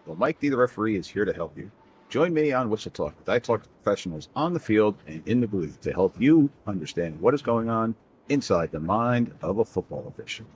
Well, Mike D, the referee, is here to help you. Join me on Whistle Talk as I talk to professionals on the field and in the booth to help you understand what is going on inside the mind of a football official.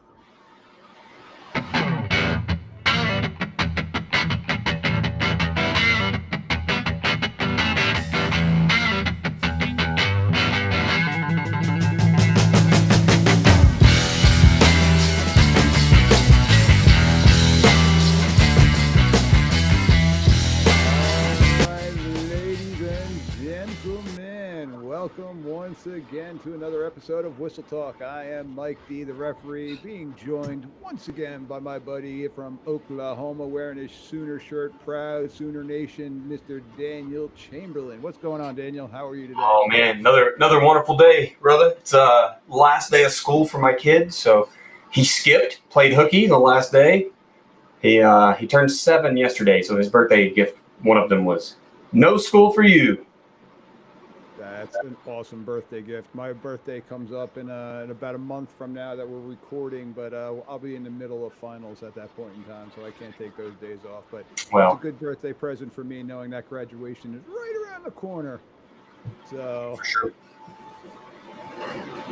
Welcome once again to another episode of Whistle Talk. I am Mike D, the referee, being joined once again by my buddy from Oklahoma, wearing his Sooner shirt, proud Sooner Nation, Mr. Daniel Chamberlain. What's going on, Daniel? How are you today? Oh man, another wonderful day, brother. It's last day of school for my kid, so he skipped, played hooky the last day. He turned 7 yesterday, so his birthday gift, one of them was no school for you. That's an awesome birthday gift. My birthday comes up in about a month from now that we're recording, but I'll be in the middle of finals at that point in time, so I can't take those days off. But it's a good birthday present for me, knowing that graduation is right around the corner. So, for sure.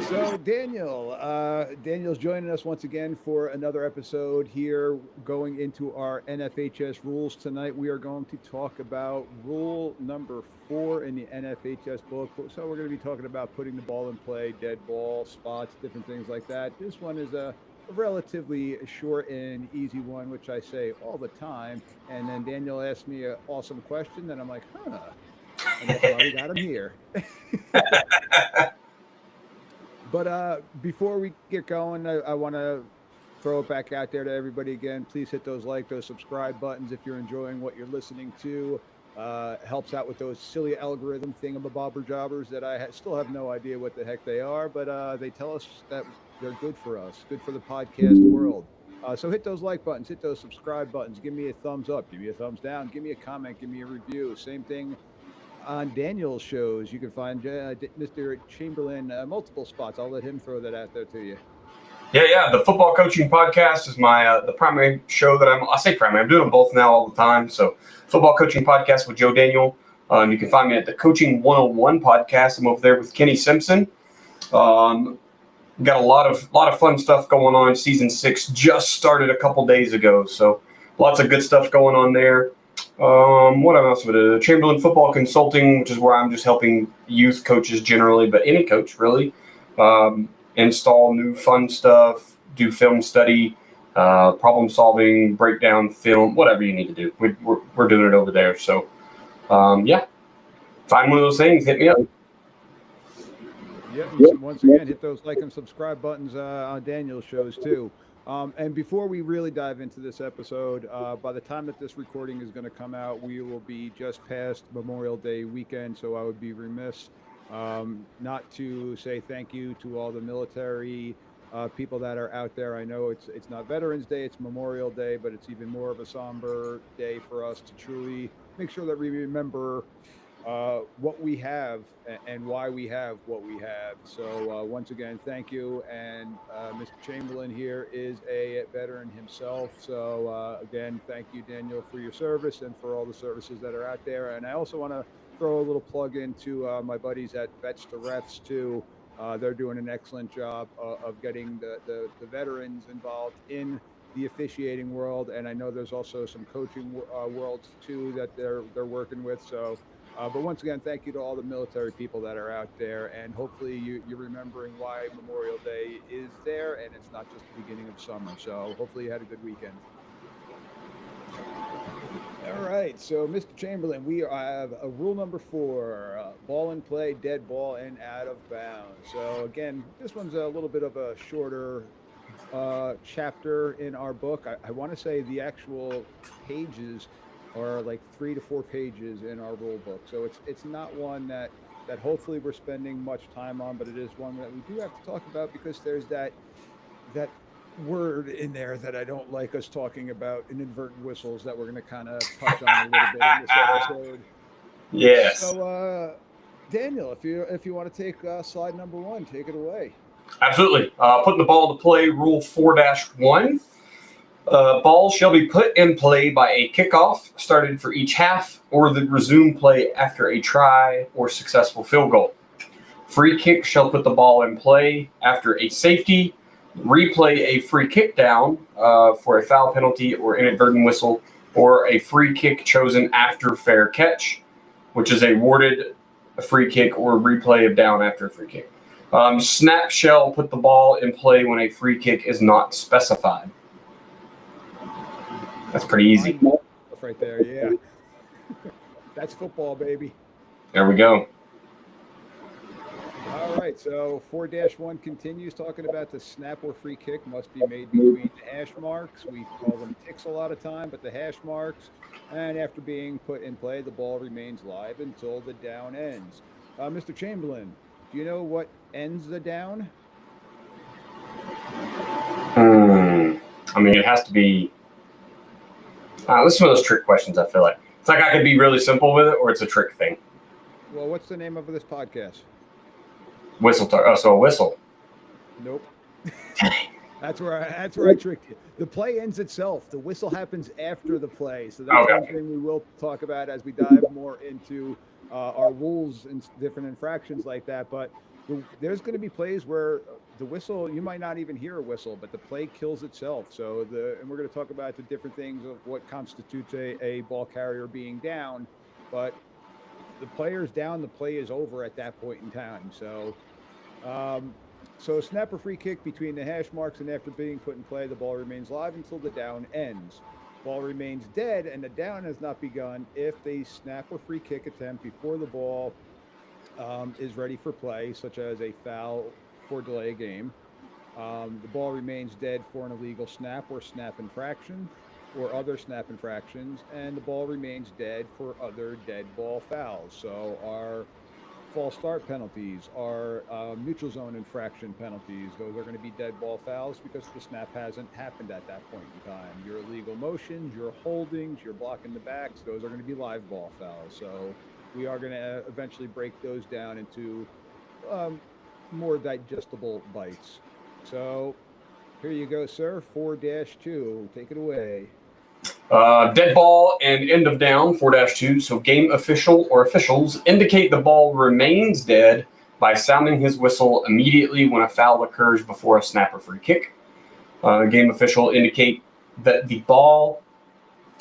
So Daniel's joining us once again for another episode here, going into our NFHS rules tonight. We are going to talk about rule number 4 in the NFHS book. So we're going to be talking about putting the ball in play, dead ball, spots, different things like that. This one is a relatively short and easy one, which I say all the time. And then Daniel asked me an awesome question, and I'm like, and that's why we got him here. But before we get going, I want to throw it back out there to everybody again. Please hit those those subscribe buttons if you're enjoying what you're listening to. Helps out with those silly algorithm thingamabobber-jobbers that I still have no idea what the heck they are, but they tell us that they're good for us, good for the podcast world. So hit those like buttons, hit those subscribe buttons. Give me a thumbs up, give me a thumbs down, give me a comment, give me a review. Same thing on Daniel's shows. You can find Mr. Chamberlain multiple spots. I'll let him throw that out there to you. Yeah. The Football Coaching Podcast is my the primary show that I say primary. I'm doing them both now all the time. So Football Coaching Podcast with Joe Daniel. You can find me at the Coaching 101 Podcast. I'm over there with Kenny Simpson. Got a lot of fun stuff going on. Season 6 just started a couple days ago, so lots of good stuff going on there. What else? Chamberlain Football Consulting, which is where I'm just helping youth coaches generally, but any coach really, install new fun stuff, do film study, problem solving, breakdown film, whatever you need to do. We're doing it over there. So, find one of those things, hit me up. Yep. Once again, hit those like and subscribe buttons on Daniel's shows too. And before we really dive into this episode, by the time that this recording is going to come out, we will be just past Memorial Day weekend. So I would be remiss not to say thank you to all the military people that are out there. I know it's not Veterans Day, it's Memorial Day, but it's even more of a somber day for us to truly make sure that we remember what we have and why we have what we have. So once again, thank you. And Mr. Chamberlain here is a veteran himself. So again, thank you, Daniel, for your service and for all the services that are out there. And I also want to throw a little plug into my buddies at Vets to Refs too. They're doing an excellent job of getting the veterans involved in the officiating world. And I know there's also some coaching worlds too that they're working with. So but once again, thank you to all the military people that are out there, and hopefully you're remembering why Memorial Day is there, and it's not just the beginning of summer. So hopefully you had a good weekend. All right, so Mr. Chamberlain, we have a rule number 4, ball in play, dead ball, and out of bounds. So again, this one's a little bit of a shorter chapter in our book. I want to say the actual pages are like 3 to 4 pages in our rule book. So it's not one that hopefully we're spending much time on, but it is one that we do have to talk about because there's that word in there that I don't like us talking about, inadvertent whistles, that we're going to kind of touch on a little bit in this episode. Yes. So Daniel, if you want to take slide number 1, take it away. Absolutely. Putting the ball to play, rule 4-1. Ball shall be put in play by a kickoff started for each half or the resume play after a try or successful field goal. Free kick shall put the ball in play after a safety, replay a free kick down for a foul penalty or inadvertent whistle, or a free kick chosen after fair catch, which is awarded a free kick or replay of down after a free kick. Snap shall put the ball in play when a free kick is not specified. That's pretty easy. Right there, yeah. That's football, baby. There we go. All right, so 4-1 continues talking about the snap or free kick must be made between the hash marks. We call them ticks a lot of time, but the hash marks. And after being put in play, the ball remains live until the down ends. Mr. Chamberlain, do you know what ends the down? I mean, it has to be. This is one of those trick questions, I feel like. It's like I could be really simple with it, or it's a trick thing. Well, what's the name of this podcast? Whistle. So a whistle. Nope. That's where I tricked you. The play ends itself. The whistle happens after the play. So that's one thing we will talk about as we dive more into our rules and different infractions like that. But there's going to be plays where the whistle, you might not even hear a whistle, but the play kills itself. So and we're going to talk about the different things of what constitutes a ball carrier being down. But the player's down, the play is over at that point in time. So snap or free kick between the hash marks, and after being put in play, the ball remains live until the down ends. Ball remains dead, and the down has not begun if the snap or free kick attempt before the ball is ready for play, such as a foul for delay game. The ball remains dead for an illegal snap or snap infraction or other snap infractions, and the ball remains dead for other dead ball fouls. So our false start penalties, our neutral zone infraction penalties, those are going to be dead ball fouls because the snap hasn't happened at that point in time. Your illegal motions, your holdings, your blocking the backs, those are going to be live ball fouls. So we are going to eventually break those down into more digestible bites. So here you go, sir. 4-2. Take it away. Dead ball and end of down, 4-2. So game official or officials indicate the ball remains dead by sounding his whistle immediately when a foul occurs before a snap or free kick. Game official indicate that the ball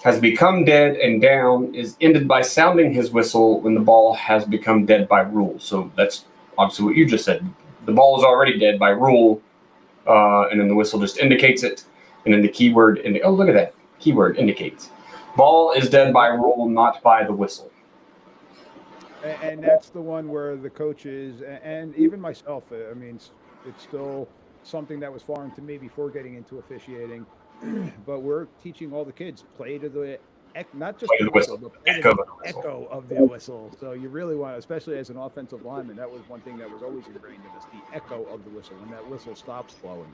has become dead and down is ended by sounding his whistle when the ball has become dead by rule. So that's obviously what you just said. The ball is already dead by rule, and then the whistle just indicates it. And then the keyword, oh, look at that. Keyword indicates. Ball is dead by rule, not by the whistle. And that's the one where the coaches, and even myself, I mean, it's still something that was foreign to me before getting into officiating. But we're teaching all the kids, play to the, not just the whistle, but play to the echo of the whistle. So you really want, especially as an offensive lineman, that was one thing that was always ingrained in us, the echo of the whistle, when that whistle stops blowing.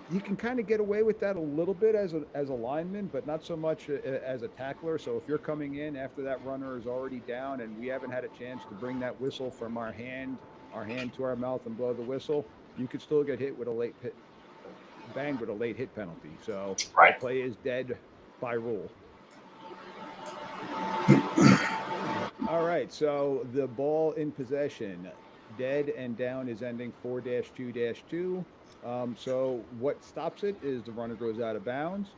You can kind of get away with that a little bit as a lineman, but not so much as a tackler. So if you're coming in after that runner is already down and we haven't had a chance to bring that whistle from our hand to our mouth and blow the whistle, you could still get hit with a late hit, banged with a late hit penalty. So the play is dead by rule. All right, so the ball in possession, dead and down, is ending 4-2-2. So what stops it is the runner goes out of bounds.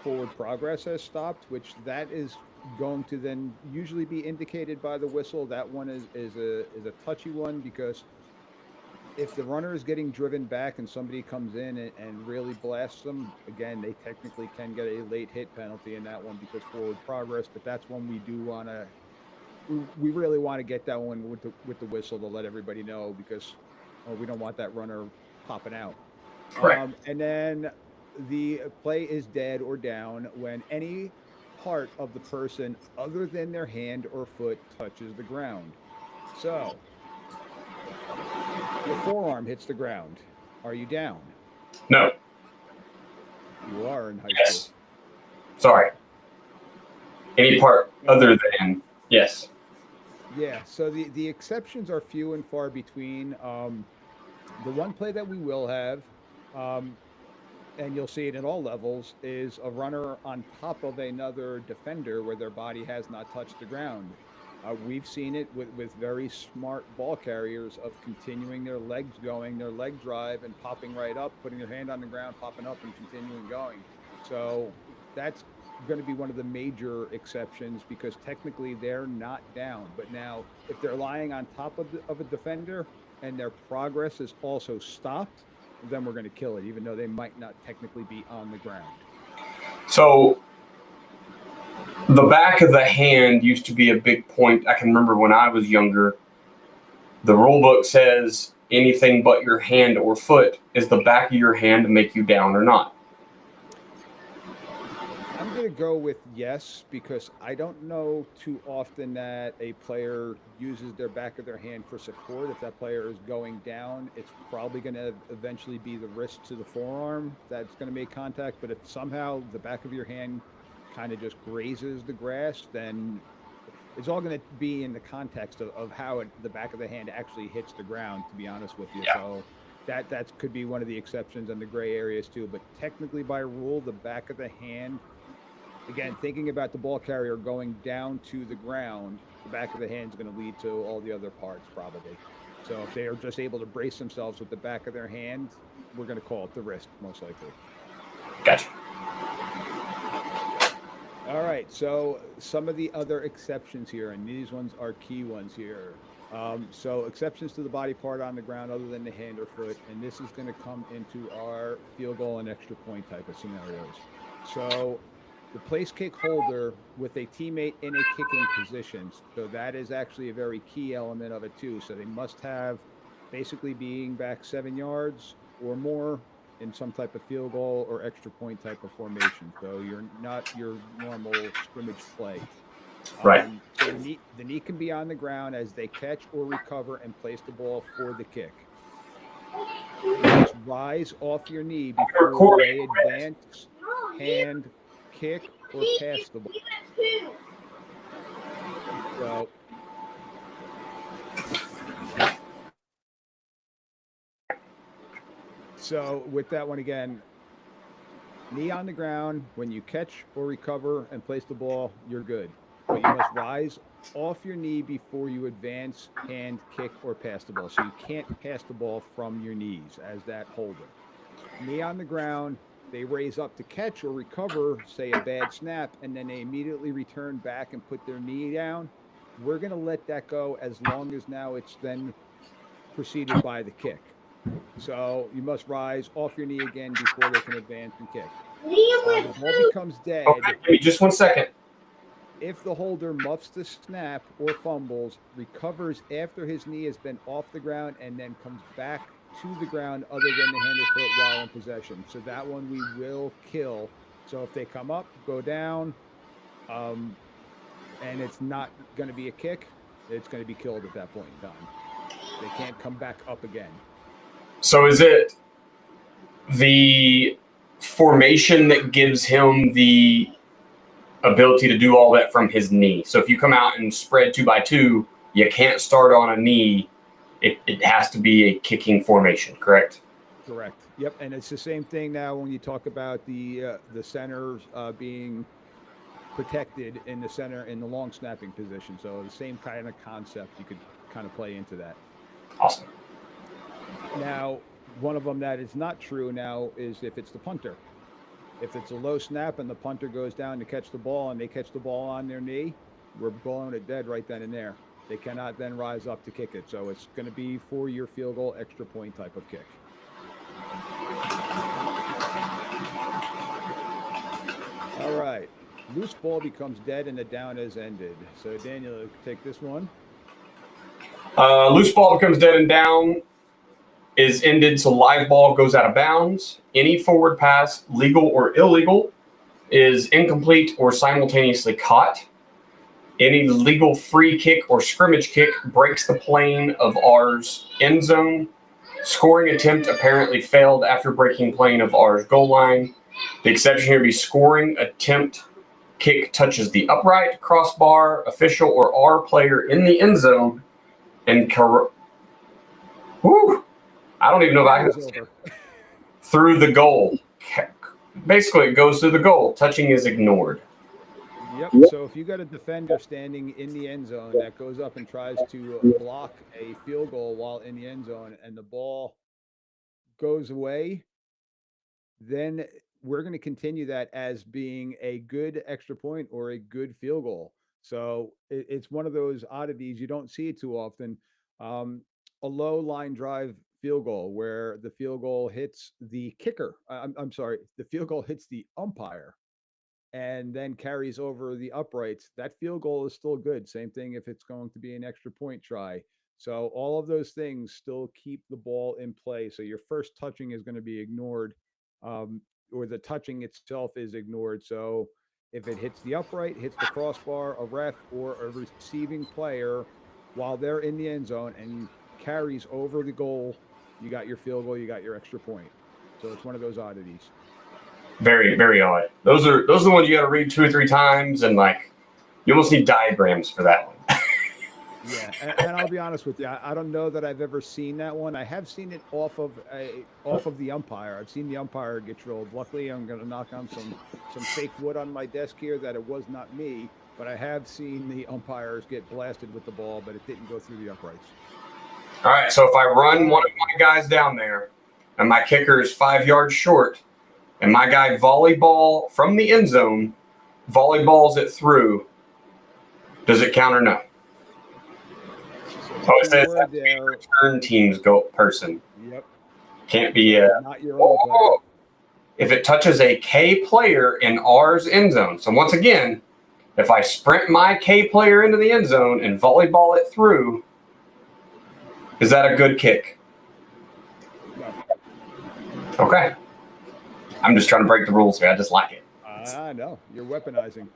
Forward progress has stopped, which that is going to then usually be indicated by the whistle. That one is a touchy one, because if the runner is getting driven back and somebody comes in and really blasts them, again, they technically can get a late hit penalty in that one because forward progress. But that's when we do want to, we really want to get that one with the whistle to let everybody know, because we don't want that runner popping out. And then the play is dead or down when any part of the person other than their hand or foot touches the ground. So your forearm hits the ground. Are you down? No. You are in high school. Sorry. Any part other than, yes. Yeah, so the exceptions are few and far between. The one play that we will have, and you'll see it at all levels, is a runner on top of another defender where their body has not touched the ground. We've seen it with very smart ball carriers of continuing their legs going, their leg drive, and popping right up, putting their hand on the ground, popping up, and continuing going. So that's going to be one of the major exceptions because technically they're not down. But now, if they're lying on top of a defender and their progress is also stopped, then we're going to kill it, even though they might not technically be on the ground. So the back of the hand used to be a big point. I can remember when I was younger, the rule book says anything but your hand or foot is the back of your hand to make you down or not. I'm going to go with yes, because I don't know too often that a player uses their back of their hand for support. If that player is going down, it's probably going to eventually be the wrist to the forearm that's going to make contact. But if somehow the back of your hand kind of just grazes the grass, then it's all going to be in the context of how the back of the hand actually hits the ground, to be honest with you. Yeah. So that could be one of the exceptions and the gray areas too. But technically by rule, the back of the hand, again, thinking about the ball carrier going down to the ground, the back of the hand is going to lead to all the other parts probably. So if they are just able to brace themselves with the back of their hand, we're going to call it the wrist most likely. Gotcha. All right, so some of the other exceptions here, and these ones are key ones here. So exceptions to the body part on the ground other than the hand or foot, and this is going to come into our field goal and extra point type of scenarios. So the place kick holder with a teammate in a kicking position, so that is actually a very key element of it too. So they must have basically being back 7 yards or more in some type of field goal or extra point type of formation. So you're not your normal scrimmage play. Right. So the knee can be on the ground as they catch or recover and place the ball for the kick. You must rise off your knee before they advance, hand, kick, or pass the ball. So So with that one again, knee on the ground, when you catch or recover and place the ball, you're good. But you must rise off your knee before you advance, hand, kick, or pass the ball. So you can't pass the ball from your knees as that holder. Knee on the ground, they raise up to catch or recover, say a bad snap, and then they immediately return back and put their knee down. We're going to let that go as long as now it's then preceded by the kick. So you must rise off your knee again before they can advance and kick. The ball becomes dead. Okay, give me just 1 second. If the holder muffs the snap or fumbles, recovers after his knee has been off the ground, and then comes back to the ground other than the hand or foot while in possession. So that one we will kill. So if they come up, go down, and it's not going to be a kick, it's going to be killed at that point in time. They can't come back up again. So is it the formation that gives him the ability to do all that from his knee? So if you come out and spread 2 by 2, you can't start on a knee. It has to be a kicking formation, correct? Correct. Yep. And it's the same thing now when you talk about the centers being protected in the center in the long snapping position. So the same kind of concept you could kind of play into that. Awesome. Now, one of them that is not true now is if it's the punter. If it's a low snap and the punter goes down to catch the ball and they catch the ball on their knee, we're blowing it dead right then and there. They cannot then rise up to kick it. So it's going to be for your field goal extra point type of kick. All right. Loose ball becomes dead and the down is ended. So Daniel, take this one. Loose ball becomes dead and down is ended, so live ball goes out of bounds. Any forward pass, legal or illegal, is incomplete or simultaneously caught. Any legal free kick or scrimmage kick breaks the plane of ours end zone. Scoring attempt apparently failed after breaking plane of ours goal line. The exception here would be scoring attempt kick touches the upright, crossbar, official, or our player in the end zone and I don't even know if I can through the goal. basically it goes to the goal. Touching is ignored. Yep. So if you got a defender standing in the end zone that goes up and tries to block a field goal while in the end zone and the ball goes away, then we're going to continue that as being a good extra point or a good field goal. So it's one of those oddities. You don't see it too often. A low line drive field goal where the field goal hits the kicker. I'm sorry, the field goal hits the umpire and then carries over the uprights. That field goal is still good. Same thing if it's going to be an extra point try. So all of those things still keep the ball in play. So your first touching is going to be ignored, or the touching itself is ignored. So if it hits the upright, hits the crossbar, a ref, or a receiving player while they're in the end zone and carries over the goal, you got your field goal, you got your extra point. So it's one of those oddities. Very, very odd. Those are the ones you got to read 2 or 3 times, and like you almost need diagrams for that one. Yeah, and I'll be honest with you, I don't know that I've ever seen that one. I have seen it off of the umpire. I've seen the umpire get drilled. Luckily, I'm going to knock on some fake wood on my desk here that it was not me, but I have seen the umpires get blasted with the ball, but it didn't go through the uprights. All right, so if I run one of my guys down there, and my kicker is 5 yards short, and my guy volleyball from the end zone, volleyballs it through, does it count or no? Oh, it says that return team's go person. Yep. Can't be not your own player. If it touches a K player in ours end zone. So once again, if I sprint my K player into the end zone and volleyball it through, is that a good kick? No. Okay. I'm just trying to break the rules here. I just like it. I know. You're weaponizing.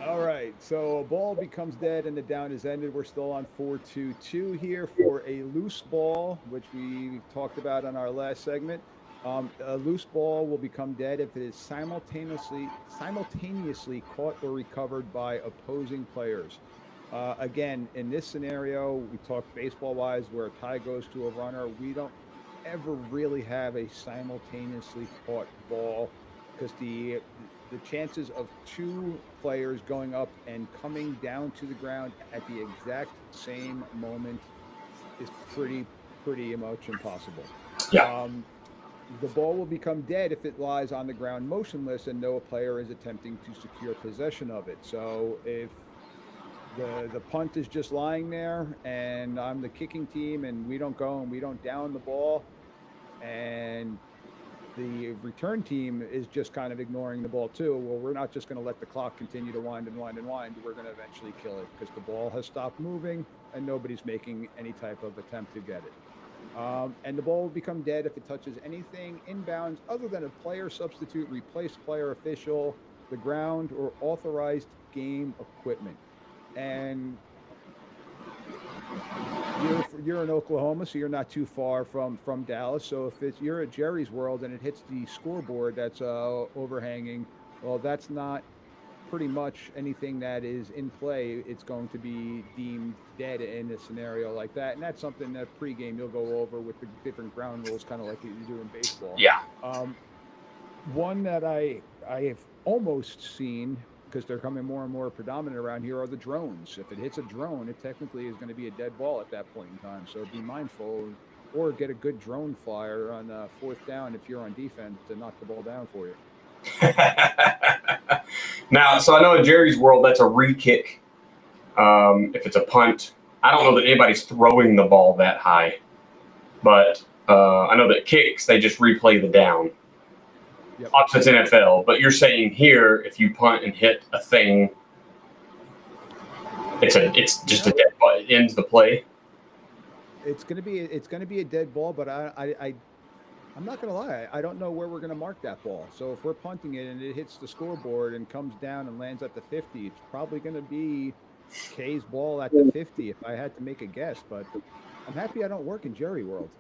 All right, so a ball becomes dead and the down is ended. We're still on 4-2-2 here for a loose ball, which we talked about on our last segment. A loose ball will become dead if it is simultaneously caught or recovered by opposing players. Again, in this scenario, we talk baseball-wise, where a tie goes to a runner. We don't ever really have a simultaneously caught ball because the chances of 2 players going up and coming down to the ground at the exact same moment is pretty much impossible. Yeah. The ball will become dead if it lies on the ground motionless and no player is attempting to secure possession of it. So if the punt is just lying there and I'm the kicking team and we don't go and we don't down the ball, and the return team is just kind of ignoring the ball too, well, we're not just going to let the clock continue to wind and wind and wind. We're going to eventually kill it because the ball has stopped moving and nobody's making any type of attempt to get it. And the ball will become dead if it touches anything inbounds other than a player, substitute, replaced player, official, the ground, or authorized game equipment. And you're in Oklahoma, so you're not too far from Dallas. So if you're at Jerry's World and it hits the scoreboard that's overhanging, well, that's not pretty much anything that is in play. It's going to be deemed dead in a scenario like that, and that's something that pregame you'll go over with the different ground rules, kind of like you do in baseball. Yeah. One that I've almost seen, because they're coming more and more predominant around here, are the drones. If it hits a drone, it technically is going to be a dead ball at that point in time. So be mindful, or get a good drone flyer on 4th down if you're on defense to knock the ball down for you. Now, so I know in Jerry's World, that's a re-kick. If it's a punt, I don't know that anybody's throwing the ball that high, but I know that kicks, they just replay the down. Yep. Opposites NFL, but you're saying here, if you punt and hit a thing, it's just a dead ball. It ends the play. It's gonna be a dead ball, but I'm not gonna lie, I don't know where we're gonna mark that ball. So if we're punting it and it hits the scoreboard and comes down and lands at the 50, it's probably gonna be K's ball at the 50 if I had to make a guess. But I'm happy I don't work in Jerry World.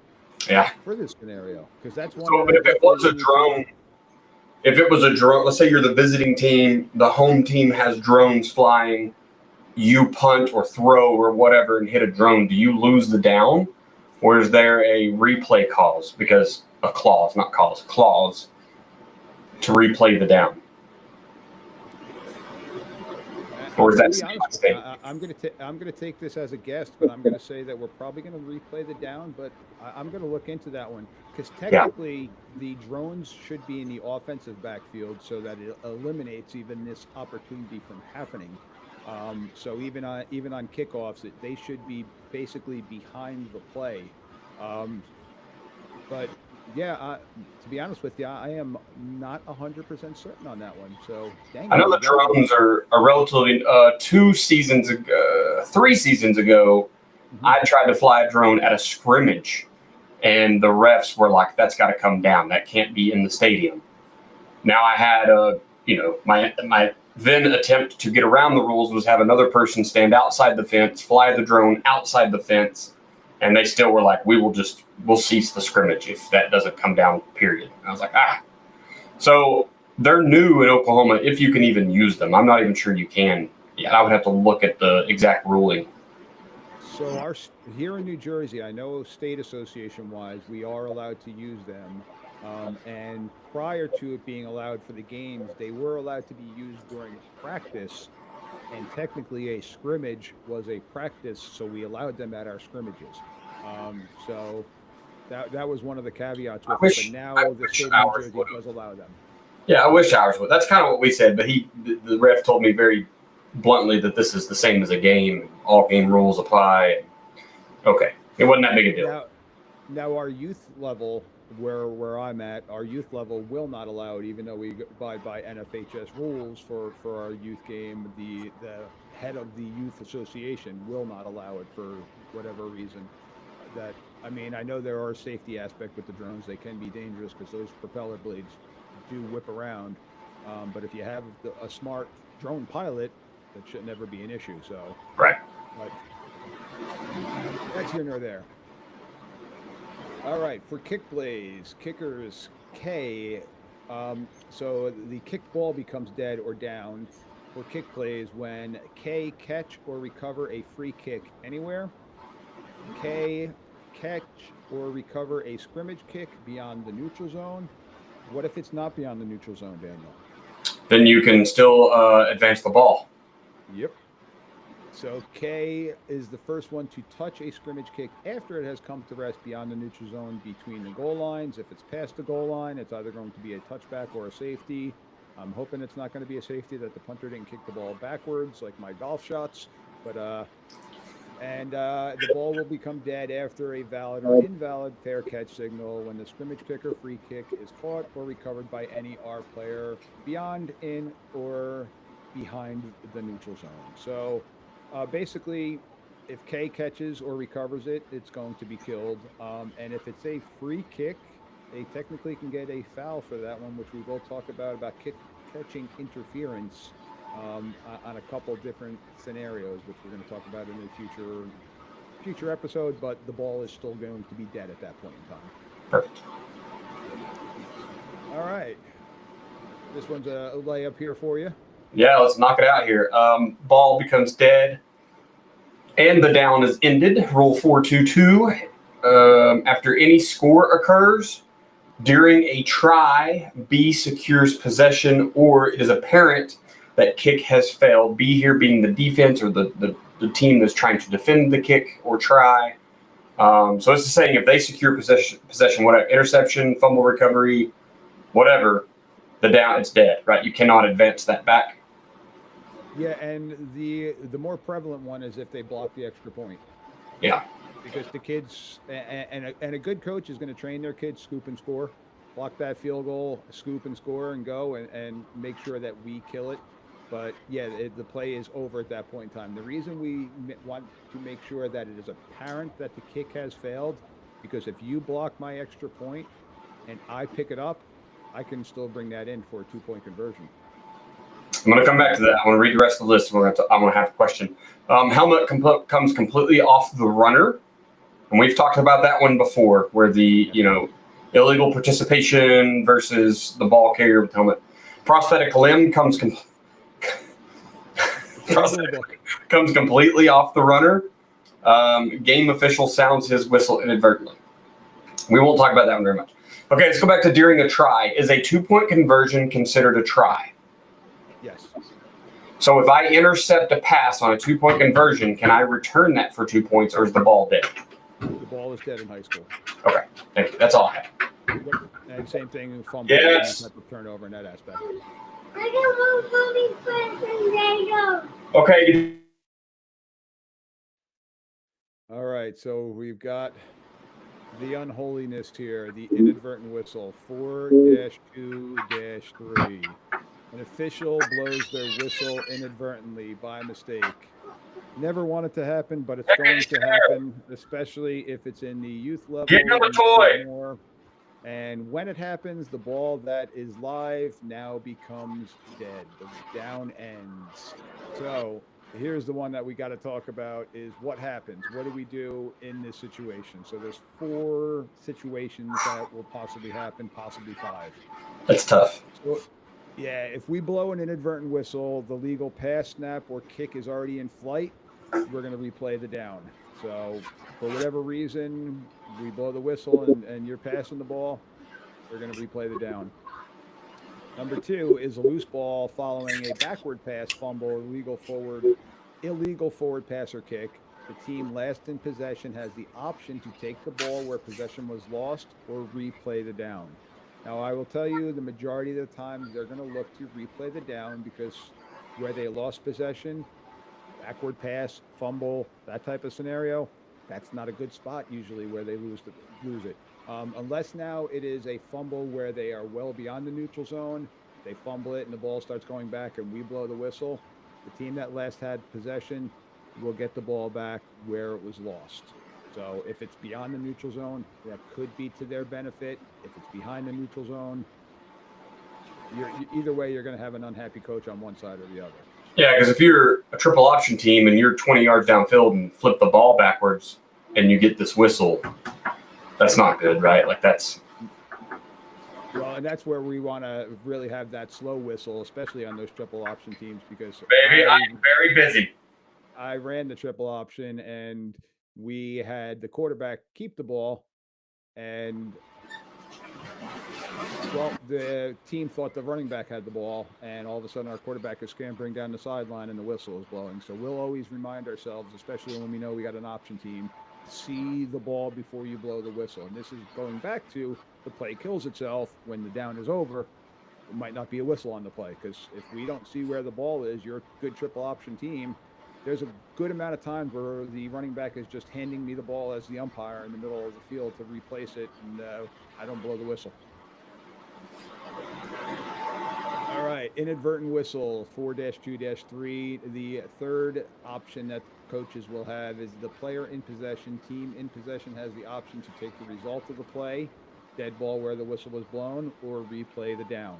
Yeah. For this scenario, because that's one. So if it was a drone. If it was a drone, let's say you're the visiting team, the home team has drones flying, you punt or throw or whatever and hit a drone, do you lose the down? or is there a replay clause? Because a clause, not cause, clause to replay the down. Or is that I'm gonna take this as a guess, but I'm gonna say that we're probably gonna replay the down. But I'm gonna look into that one because technically the drones should be in the offensive backfield so that it eliminates even this opportunity from happening. So even on kickoffs, they should be basically behind the play. But yeah, to be honest with you, I am not 100% certain on that one. So dang, I know the drones are relatively 3 seasons ago. Mm-hmm. I tried to fly a drone at a scrimmage, and the refs were like, "That's got to come down. That can't be in the stadium." Now I had my then attempt to get around the rules was have another person stand outside the fence, fly the drone outside the fence. And they still were like, we'll cease the scrimmage if that doesn't come down, period. And I was like, So they're new in Oklahoma, if you can even use them. I'm not even sure you can. Yeah, I would have to look at the exact ruling. So here in New Jersey, I know state association-wise, we are allowed to use them. And prior to it being allowed for the games, they were allowed to be used during practice. And technically a scrimmage was a practice, so we allowed them at our scrimmages. So that was one of the caveats with it, but now the state of New Jersey does allow them. Yeah, I wish ours would. That's kind of what we said, but the ref told me very bluntly that this is the same as a game. All game rules apply. Okay, it wasn't that big a deal. Now our youth level, where I'm at, our youth level will not allow it, even though we abide by NFHS rules for our youth game. The head of the youth association will not allow it for whatever reason. I know there are safety aspects with the drones. They can be dangerous because those propeller blades do whip around. But if you have a smart drone pilot, that should never be an issue. So right. But that's here nor there. All right, for kick plays, kickers, K. So the kick ball becomes dead or down for kick plays when K catch or recover a free kick anywhere. K catch or recover a scrimmage kick beyond the neutral zone. What if it's not beyond the neutral zone, Daniel? Then you can still advance the ball. Yep. So K is the first one to touch a scrimmage kick after it has come to rest beyond the neutral zone between the goal lines. If it's past the goal line, it's either going to be a touchback or a safety. I'm hoping it's not going to be a safety, that the punter didn't kick the ball backwards like my golf shots. But the ball will become dead after a valid or invalid fair catch signal when the scrimmage kick or free kick is caught or recovered by any R player beyond, in, or behind the neutral zone. So basically, if K catches or recovers it, it's going to be killed. And if it's a free kick, they technically can get a foul for that one, which we will talk about catching interference on a couple different scenarios, which we're going to talk about in a future episode. But the ball is still going to be dead at that point in time. Perfect. All right. This one's a layup here for you. Yeah, let's knock it out here. Ball becomes dead, and the down is ended. Rule 422. After any score occurs during a try, B secures possession, or it is apparent that kick has failed. B here being the defense or the team that's trying to defend the kick or try. So it's the saying, if they secure possession, whatever, interception, fumble recovery, whatever, the down, it's dead, right? You cannot advance that back. Yeah, and the more prevalent one is if they block the extra point. Yeah. Because the kids, and a good coach is going to train their kids scoop and score, block that field goal, scoop and score and go and make sure that we kill it. But yeah, the play is over at that point in time. The reason we want to make sure that it is apparent that the kick has failed, because if you block my extra point and I pick it up, I can still bring that in for a 2-point conversion. I'm going to come back to that. I want to read the rest of the list. I'm going to have a question. Helmet comes completely off the runner. And we've talked about that one before, where the, illegal participation versus the ball carrier with helmet. Prosthetic limb comes completely off the runner. Game official sounds his whistle inadvertently. We won't talk about that one very much. Okay, let's go back to during a try. Is a 2-point conversion considered a try? Yes. So if I intercept a pass on a 2-point conversion, can I return that for 2 points, or is the ball dead? The ball is dead in high school. Okay, thank you. That's all I have. Yep. And same thing in fumble. Yes. Type of turnover in that aspect. Okay. All right, so we've got the unholiness here, the inadvertent whistle, 4-2-3. An official blows their whistle inadvertently by mistake. Never want it to happen, but it's going to happen, especially if it's in the youth level. Get another toy. More. And when it happens, the ball that is live now becomes dead. The down ends. So here's the one that we got to talk about is what happens. What do we do in this situation? So there's 4 situations that will possibly happen, possibly 5. That's tough. So, yeah, if we blow an inadvertent whistle, the legal pass, snap, or kick is already in flight, we're going to replay the down. So for whatever reason, we blow the whistle and you're passing the ball, we're going to replay the down. Number 2 is a loose ball following a backward pass, fumble, illegal forward pass or kick. The team last in possession has the option to take the ball where possession was lost or replay the down. Now, I will tell you the majority of the time they're going to look to replay the down because where they lost possession, backward pass, fumble, that type of scenario, that's not a good spot usually where they lose it. Unless now it is a fumble where they are well beyond the neutral zone, they fumble it and the ball starts going back and we blow the whistle. The team that last had possession will get the ball back where it was lost. So if it's beyond the neutral zone, that could be to their benefit. If it's behind the neutral zone, either way, you're going to have an unhappy coach on one side or the other. Yeah, because if you're a triple option team and you're 20 yards downfield and flip the ball backwards and you get this whistle, that's not good, right? Like that's. Well, and that's where we want to really have that slow whistle, especially on those triple option teams, because baby, I'm very busy. I ran the triple option and we had the quarterback keep the ball, and well, the team thought the running back had the ball, and all of a sudden our quarterback is scampering down the sideline and the whistle is blowing. So we'll always remind ourselves, especially when we know we got an option team, see the ball before you blow the whistle. And this is going back to the play kills itself. When the down is over, it might not be a whistle on the play, because if we don't see where the ball is, you're a good triple option team, there's a good amount of time where the running back is just handing me the ball as the umpire in the middle of the field to replace it, and I don't blow the whistle. All right, inadvertent whistle, 4-2-3. The third option that coaches will have is the player in possession, team in possession has the option to take the result of the play, dead ball where the whistle was blown, or replay the down.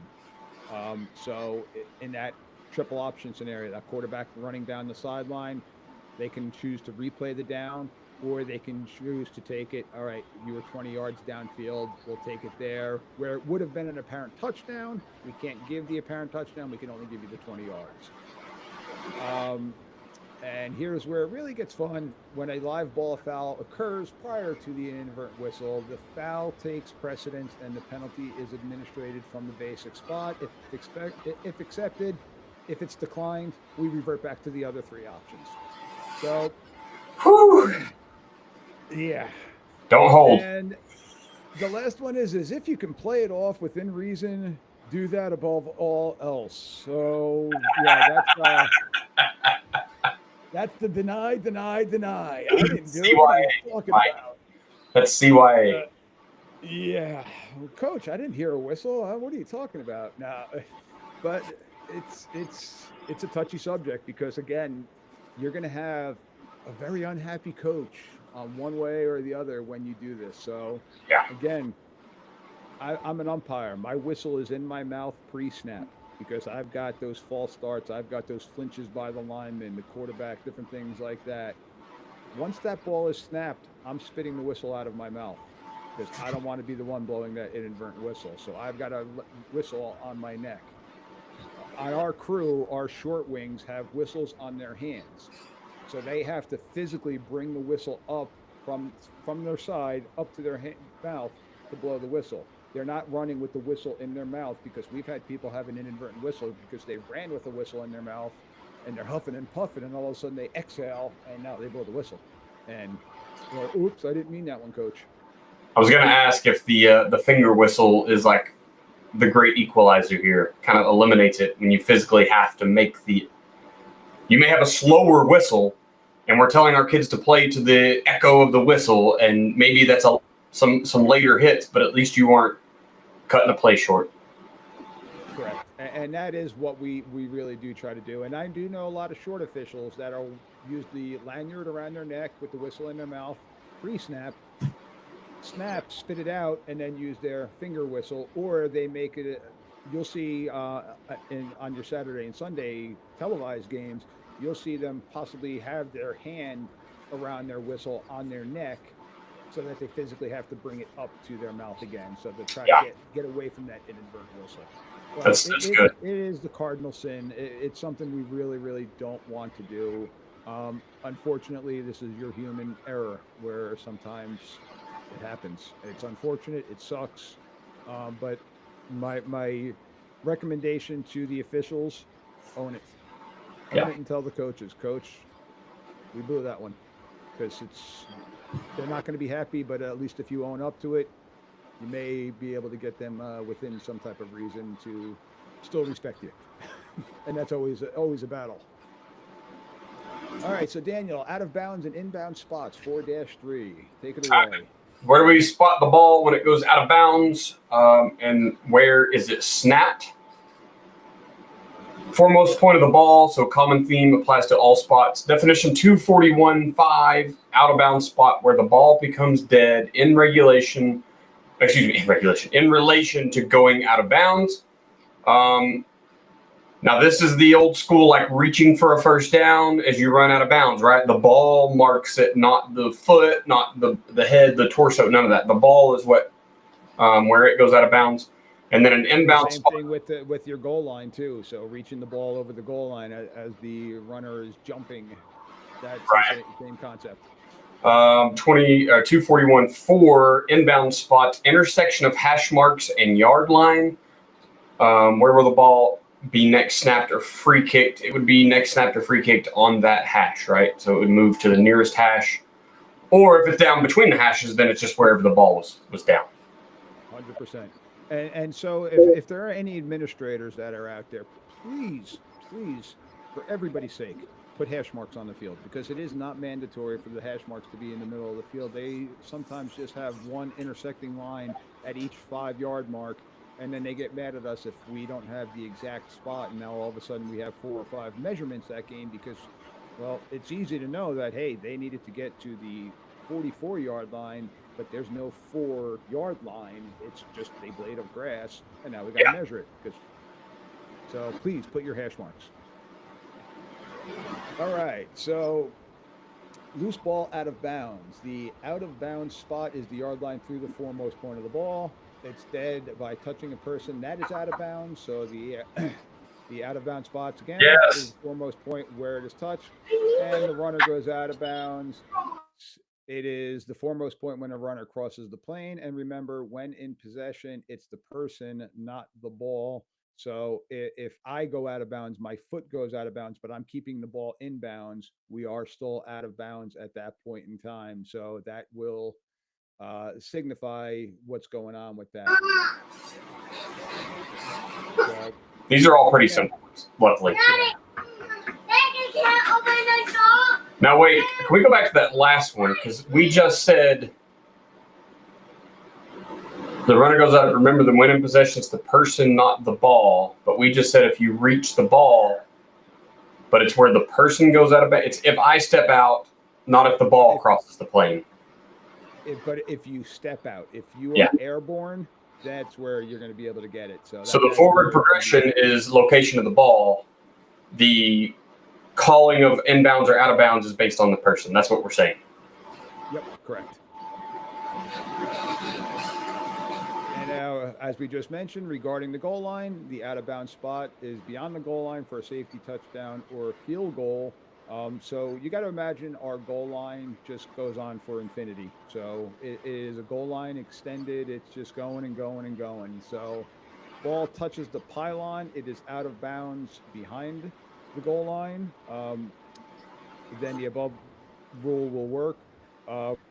So in that triple option scenario, that quarterback running down the sideline, they can choose to replay the down, or they can choose to take it. All right, you were 20 yards downfield, we'll take it there. Where it would have been an apparent touchdown, we can't give the apparent touchdown, we can only give you the 20 yards. And here's where it really gets fun. When a live ball foul occurs prior to the inadvertent whistle, the foul takes precedence and the penalty is administered from the basic spot. If accepted, if it's declined, we revert back to the other 3 options. So, yeah. Don't hold. And the last one is if you can play it off within reason, do that above all else. So, yeah, that's the deny. I didn't do it. What are you talking about? That's CYA. Yeah. Well, Coach, I didn't hear a whistle. What are you talking about? No, but it's a touchy subject because, again, you're going to have a very unhappy coach on one way or the other when you do this. So, yeah. Again, I'm an umpire. My whistle is in my mouth pre-snap because I've got those false starts. I've got those flinches by the lineman, the quarterback, different things like that. Once that ball is snapped, I'm spitting the whistle out of my mouth because I don't want to be the one blowing that inadvertent whistle. So I've got a whistle on my neck. On our crew, our short wings have whistles on their hands. So they have to physically bring the whistle up from their side up to their mouth to blow the whistle. They're not running with the whistle in their mouth, because we've had people have an inadvertent whistle because they ran with the whistle in their mouth and they're huffing and puffing, and all of a sudden they exhale and now they blow the whistle. And oops, I didn't mean that one, coach. I was going to ask if the finger whistle is like the great equalizer here, kind of eliminates it when you physically have to make the. You may have a slower whistle, and we're telling our kids to play to the echo of the whistle, and maybe that's some later hits, but at least you aren't cutting a play short. Correct. And that is what we really do try to do. And I do know a lot of short officials that are use the lanyard around their neck with the whistle in their mouth, pre-snap, snap, spit it out, and then use their finger whistle, or they make it. You'll see on your Saturday and Sunday televised games, you'll see them possibly have their hand around their whistle on their neck, so that they physically have to bring it up to their mouth again, so they try to get away from that inadvertent whistle. Well, that's good. It is the cardinal sin. It's something we really, really don't want to do. Unfortunately, this is your human error, where sometimes it happens. It's unfortunate. It sucks. But my recommendation to the officials: own it. Own it and tell the coaches, Coach, we blew that one, because they're not going to be happy. But at least if you own up to it, you may be able to get them within some type of reason to still respect you. And that's always a battle. All right, so Daniel, out of bounds and inbound spots, 4-3. Take it away. Where do we spot the ball when it goes out of bounds? And where is it snapped? Foremost point of the ball, so common theme applies to all spots. Definition 241.5, out of bounds spot where the ball becomes dead in relation to going out of bounds. Now this is the old school, like reaching for a first down as you run out of bounds, right? The ball marks it, not the foot, not the head, the torso, none of that. The ball is what where it goes out of bounds. And then an inbound Same thing with your goal line too. So reaching the ball over the goal line as the runner is jumping. That's right. The same concept. 241.4 inbound spots, intersection of hash marks and yard line. Where will the ball be next snapped or free kicked? It would be next snapped or free kicked on that hash, right? So it would move to the nearest hash. Or if it's down between the hashes, then it's just wherever the ball was down. 100%. And so if there are any administrators that are out there, please, for everybody's sake, put hash marks on the field, because it is not mandatory for the hash marks to be in the middle of the field. They sometimes just have one intersecting line at each 5-yard mark, and then they get mad at us if we don't have the exact spot. And now all of a sudden we have 4 or 5 measurements that game, because, well, it's easy to know that, hey, they needed to get to the 44-yard line, but there's no 4-yard line. It's just a blade of grass, and now we got to measure it. So please put your hash marks. All right, so loose ball out of bounds. The out of bounds spot is the yard line through the foremost point of the ball. It's dead by touching a person that is out of bounds. So the out of bounds spots again is the foremost point where it is touched, and the runner goes out of bounds. It is the foremost point when a runner crosses the plane. And remember, when in possession, it's the person, not the ball. So if I go out of bounds, my foot goes out of bounds, but I'm keeping the ball in bounds, we are still out of bounds at that point in time. So that will signify what's going on with that. So, these are all pretty simple, luckily. Now, wait, can we go back to that last one? Because we just said the runner goes out. Remember, the when in possession, it's the person, not the ball. But we just said if you reach the ball, but it's where the person goes out of bounds. It's if I step out, not if the ball crosses the plane. But if you step out, if you are airborne, that's where you're going to be able to get it. So the forward progression is location of the ball. The calling of inbounds or out of bounds is based on the person. That's what we're saying. Yep, correct. And now, as we just mentioned, regarding the goal line, the out of bounds spot is beyond the goal line for a safety touchdown or a field goal. So you got to imagine our goal line just goes on for infinity. So it is a goal line extended. It's just going and going and going. So ball touches the pylon. It is out of bounds behind the goal line. Then the above rule will work.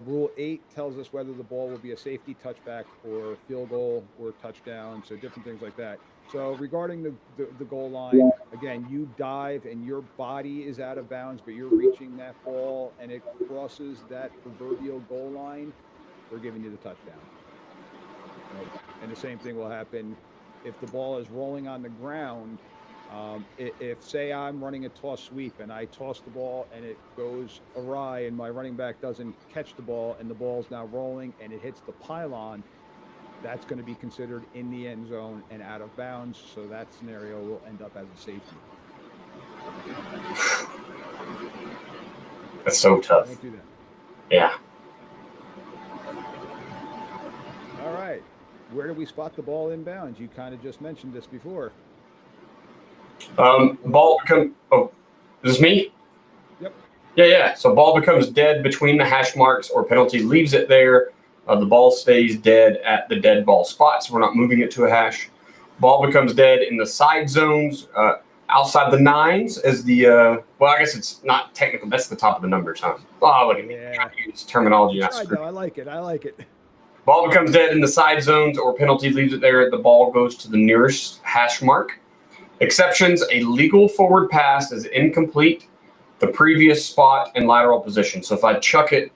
Rule 8 tells us whether the ball will be a safety, touchback, or field goal or touchdown. So different things like that. So regarding the goal line, again, you dive and your body is out of bounds, but you're reaching that ball and it crosses that proverbial goal line, we're giving you the touchdown. Right? And the same thing will happen if the ball is rolling on the ground. If say I'm running a toss sweep and I toss the ball and it goes awry and my running back doesn't catch the ball and the ball's now rolling and it hits the pylon, that's going to be considered in the end zone and out of bounds. So that scenario will end up as a safety. That's so tough. Don't do that. Yeah. All right. Where do we spot the ball inbounds? You kind of just mentioned this before. Ball becomes. Oh, is this me? Yep. Yeah. So ball becomes dead between the hash marks or penalty leaves it there. The ball stays dead at the dead ball spot, so we're not moving it to a hash. Ball becomes dead in the side zones, outside the nines as the, well, I guess it's not technical. That's the top of the numbers, huh? Oh, look at me. Yeah. Use terminology. I like it. Ball becomes dead in the side zones or penalty leaves it there. The ball goes to the nearest hash mark. Exceptions, a legal forward pass is incomplete, the previous spot and lateral position. So if I chuck it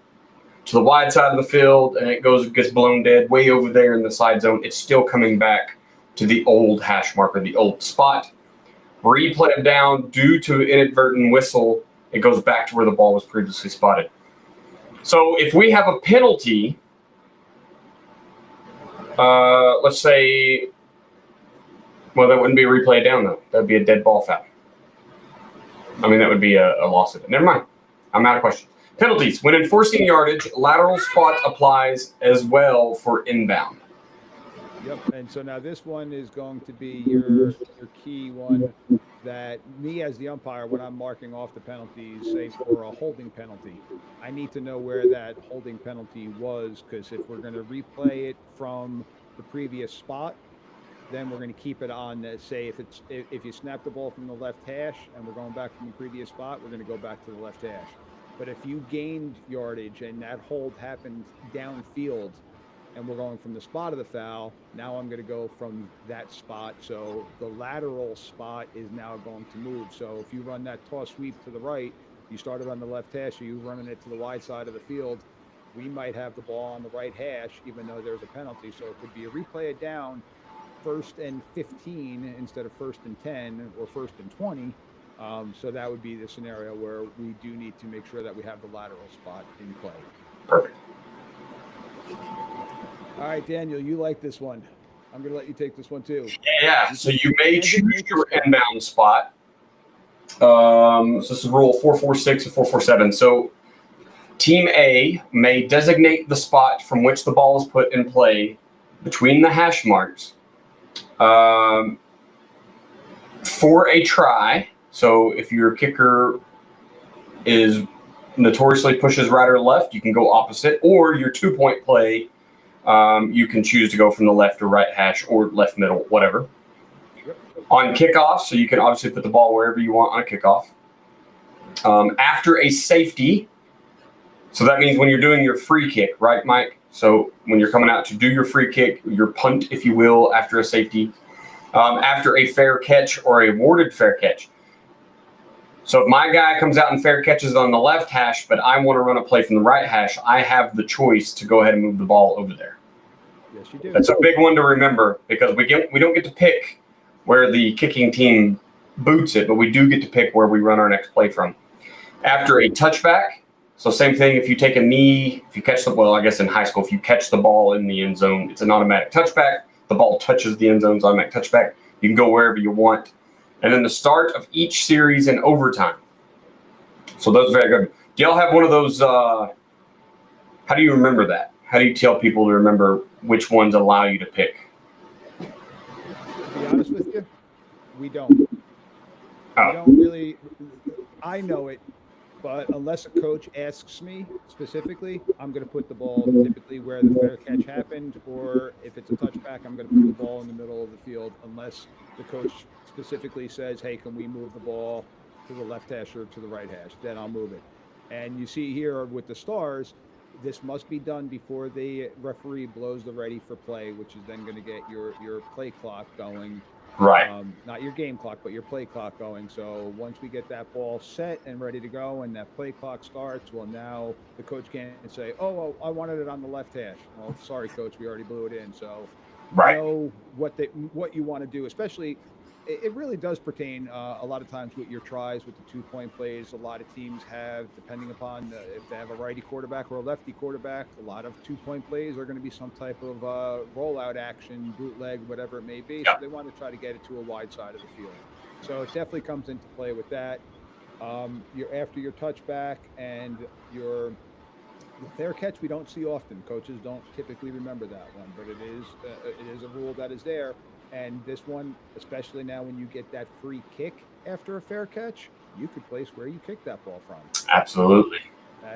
to the wide side of the field and it gets blown dead way over there in the side zone, it's still coming back to the old hash marker, the old spot. Replay of down due to inadvertent whistle, it goes back to where the ball was previously spotted. So if we have a penalty, let's say, well, that wouldn't be a replay down though. That would be a dead ball foul. I mean, that would be a loss of it. Never mind. I'm out of questions. Penalties. When enforcing yardage, lateral spot applies as well for inbound. Yep. And so now this one is going to be your key one that me as the umpire, when I'm marking off the penalties, say for a holding penalty, I need to know where that holding penalty was, because if we're going to replay it from the previous spot, then we're going to keep it on, say if you snap the ball from the left hash and we're going back from the previous spot, we're going to go back to the left hash. But if you gained yardage and that hold happened downfield and we're going from the spot of the foul, now I'm going to go from that spot. So the lateral spot is now going to move. So if you run that toss sweep to the right, you started on the left hash, or you running it to the wide side of the field, we might have the ball on the right hash, even though there's a penalty. So it could be a replay it down, 1st and 15 instead of 1st and 10 or 1st and 20. So that would be the scenario where we do need to make sure that we have the lateral spot in play. Perfect. All right, Daniel, you like this one. I'm going to let you take this one too. Yeah, so you may choose your inbound spot. So this is rule 446 and 447. So Team A may designate the spot from which the ball is put in play between the hash marks for a try. So if your kicker is notoriously pushes right or left, you can go opposite, or your 2-point play, you can choose to go from the left or right hash or left middle, whatever. Yep. On kickoff, so you can obviously put the ball wherever you want on a kickoff. After a safety, so that means when you're doing your free kick, right, Mike? So when you're coming out to do your free kick, your punt, if you will, after a safety, after a fair catch or a awarded fair catch. So if my guy comes out and fair catches on the left hash, but I want to run a play from the right hash, I have the choice to go ahead and move the ball over there. Yes, you do. That's a big one to remember, because we don't get to pick where the kicking team boots it, but we do get to pick where we run our next play from. After a touchback, so same thing, if you take a knee, if you catch the ball, I guess in high school, if you catch the ball in the end zone, it's an automatic touchback. The ball touches the end zone, it's automatic touchback. You can go wherever you want. And then the start of each series in overtime. So those are very good. Do y'all have one of those, how do you remember that? How do you tell people to remember which ones allow you to pick? To be honest with you, we don't. Oh. We don't really. I know it But unless a coach asks me specifically, I'm going to put the ball typically where the fair catch happened, or if it's a touchback, I'm going to put the ball in the middle of the field unless the coach specifically says, hey, can we move the ball to the left hash or to the right hash? Then I'll move it. And you see here with the Stars, this must be done before the referee blows the ready for play, which is then going to get your play clock going. Right. Not your game clock, but your play clock going. So once we get that ball set and ready to go and that play clock starts, well, now the coach can't say, oh, well, I wanted it on the left hash. Well, sorry, coach, we already blew it in. So Right. know what you want to do, especially it really does pertain a lot of times with your tries with the 2-point plays. A lot of teams have, depending upon if they have a righty quarterback or a lefty quarterback, a lot of 2-point plays are going to be some type of rollout action, bootleg, whatever it may be. Yeah. So they want to try to get it to a wide side of the field. So it definitely comes into play with that. After your touchback and the fair catch, we don't see often. Coaches don't typically remember that one, but it is a rule that is there. And this one, especially now when you get that free kick after a fair catch, you could place where you kicked that ball from. Absolutely.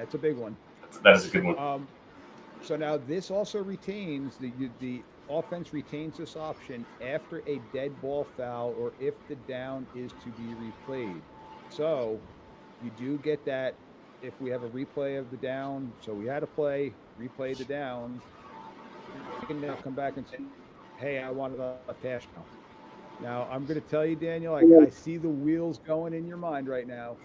It's a big one. That is a good one. So now this also retains the offense retains this option after a dead ball foul or if the down is to be replayed. So you do get that if we have a replay of the down. So we had a replay the down. You can now come back and say, hey, I wanted a hash now. Now, I'm going to tell you, Daniel, I see the wheels going in your mind right now.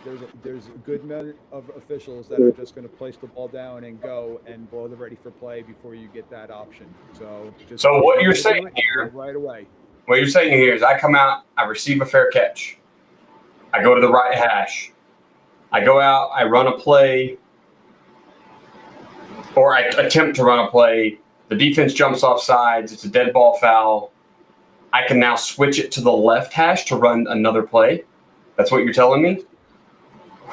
There's a good amount of officials that are just going to place the ball down and go and blow the ready for play before you get that option. So what you're saying here, right away. What you're saying here is I come out, I receive a fair catch. I go to the right hash. I go out, I run a play, or I attempt to run a play. The defense jumps off sides. It's a dead ball foul. I can now switch it to the left hash to run another play. That's what you're telling me?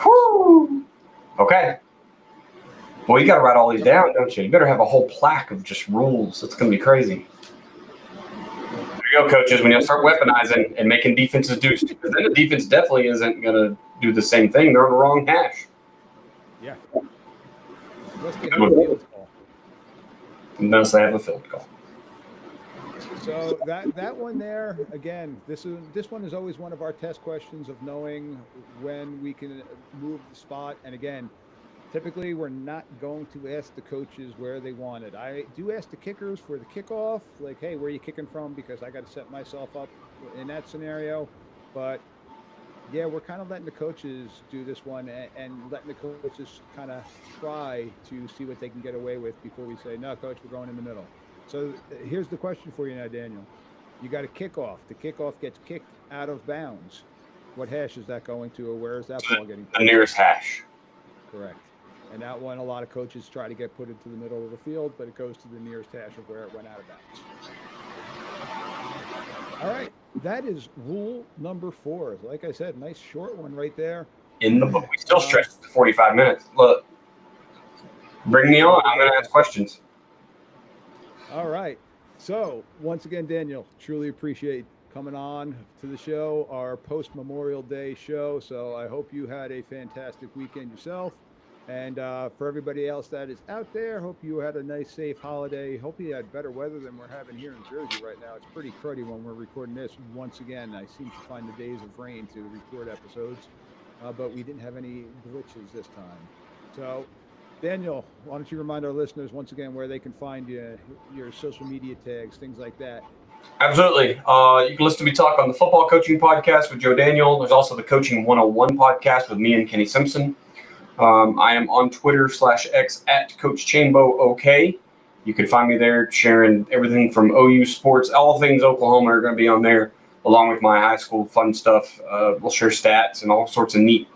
Whew. Okay. Well, you got to write all these down, don't you? You better have a whole plaque of just rules. It's going to be crazy. There you go, coaches. When you start weaponizing and making defenses do stupid, then the defense definitely isn't going to do the same thing. They're on the wrong hash. Yeah. Unless they have a field goal. So that one there, again, this one is always one of our test questions of knowing when we can move the spot. And again, typically we're not going to ask the coaches where they want it. I do ask the kickers for the kickoff, like, hey, where are you kicking from? Because I got to set myself up in that scenario. But yeah, we're kind of letting the coaches do this one and letting the coaches kind of try to see what they can get away with before we say, no, coach, we're going in the middle. So here's the question for you now, Daniel. You got a kickoff. The kickoff gets kicked out of bounds. What hash is that going to, or where is that ball getting? The nearest hash. Correct. And that one, a lot of coaches try to get put into the middle of the field, but it goes to the nearest hash of where it went out of bounds. All right. That is rule number 4. Like I said, nice short one right there. In the book. We still stretched to 45 minutes. Look, bring me on. I'm going to ask questions. All right. So once again, Daniel, truly appreciate coming on to the show, our post-Memorial Day show. So I hope you had a fantastic weekend yourself. And for everybody else that is out there, hope you had a nice, safe holiday. Hope you had better weather than we're having here in Jersey right now. It's pretty cruddy when we're recording this. Once again, I seem to find the days of rain to record episodes, but we didn't have any glitches this time. So, Daniel, why don't you remind our listeners once again where they can find you, your social media tags, things like that. Absolutely. You can listen to me talk on the Football Coaching Podcast with Joe Daniel. There's also the Coaching 101 podcast with me and Kenny Simpson. I am on Twitter /X at Coach Chambo OK. You can find me there sharing everything from OU sports. All things Oklahoma are going to be on there, along with my high school fun stuff. We'll share stats and all sorts of neat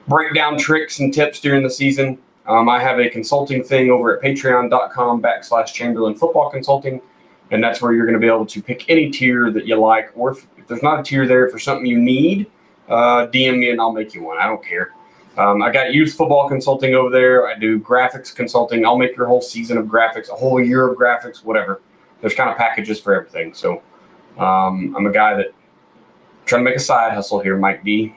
breakdown tricks and tips during the season. I have a consulting thing over at patreon.com/Chamberlain Football Consulting. And that's where you're going to be able to pick any tier that you like. Or if there's not a tier there for something you need, DM me and I'll make you one. I don't care. I got youth football consulting over there. I do graphics consulting. I'll make your whole season of graphics, a whole year of graphics, whatever. There's kind of packages for everything. So I'm a guy that trying to make a side hustle here, Mike D.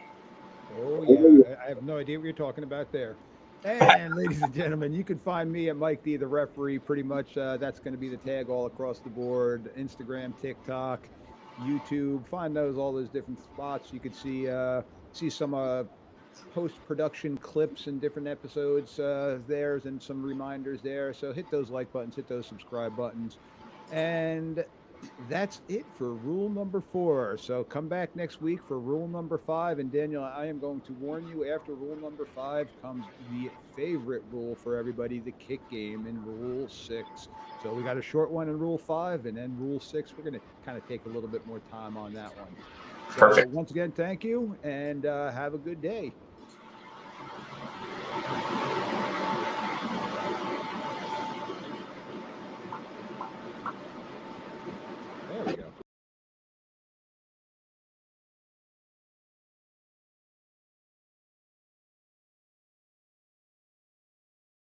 Oh, yeah. I have no idea what you're talking about there. And ladies and gentlemen, you can find me at Mike D, the referee. Pretty much that's going to be the tag all across the board. Instagram, TikTok, YouTube. Find all those different spots. You could see some post-production clips and different episodes there's and some reminders there. So hit those like buttons, hit those subscribe buttons. And that's it for rule number 4. So come back next week for rule number 5. And Daniel, I am going to warn you, after rule number 5 comes the favorite rule for everybody, the kick game in rule 6. So we got a short one in rule 5, and then rule 6, we're going to kind of take a little bit more time on that one. So Perfect. once again, thank you, and have a good day.